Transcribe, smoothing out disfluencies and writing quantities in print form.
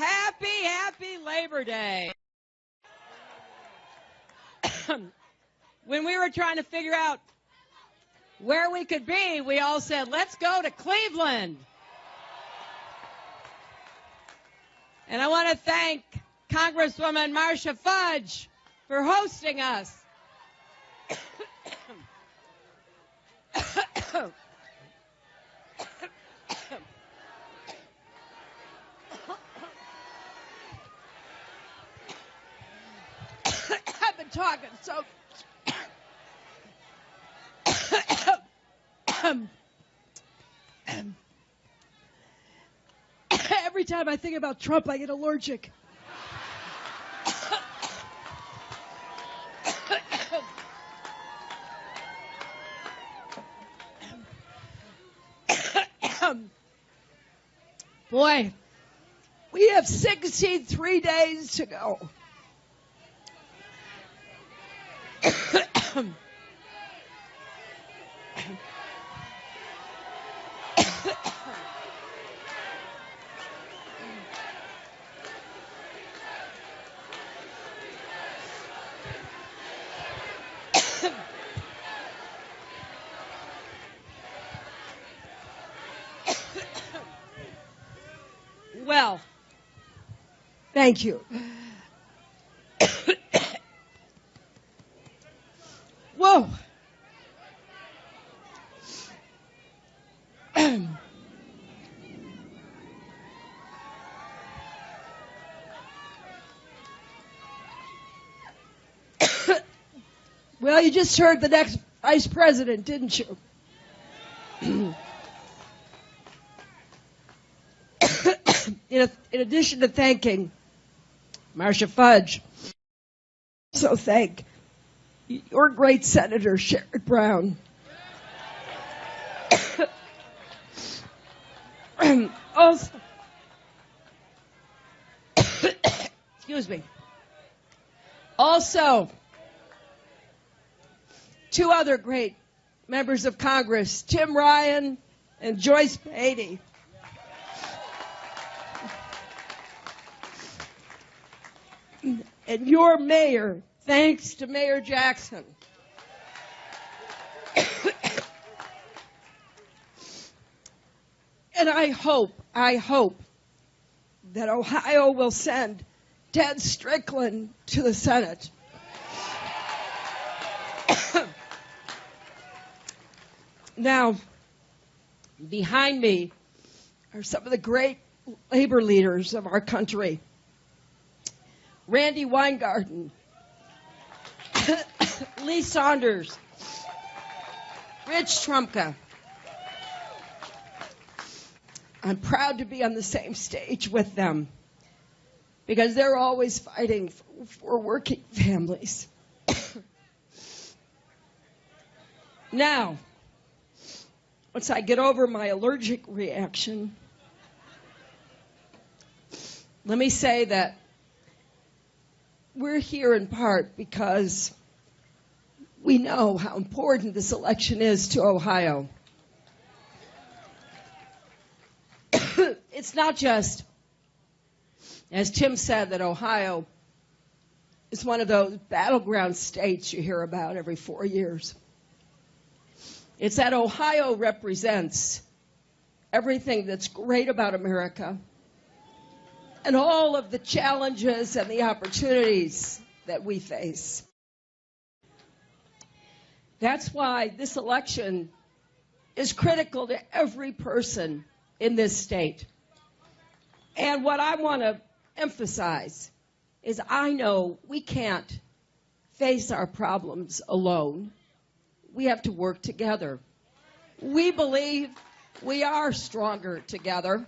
Happy Labor Day. When we were trying to figure out where we could be, we all said, let's go to Cleveland. And I want to thank Congresswoman Marcia Fudge for hosting us. I've been talking so... Every time I think about Trump, I get allergic. Boy, we have 63 days to go. Well, thank you. Whoa. Well, you just heard the next vice president, didn't you? In addition to thanking Marcia Fudge, I also thank your great Senator Sherrod Brown. Also, excuse me. Also, two other great members of Congress, Tim Ryan and Joyce Beatty. And your mayor, thanks to Mayor Jackson. And I hope that Ohio will send Ted Strickland to the Senate. Now, behind me are some of the great labor leaders of our country. Randy Weingarten, Lee Saunders, Rich Trumka. I'm proud to be on the same stage with them because they're always fighting for working families. Now, once I get over my allergic reaction, let me say that we're here in part because we know how important this election is to Ohio. It's not just, as Tim said, that Ohio is one of those battleground states you hear about every 4 years. It's that Ohio represents everything that's great about America and all of the challenges and the opportunities that we face. That's why this election is critical to every person in this state. And what I want to emphasize is I know we can't face our problems alone. We have to work together. We believe we are stronger together.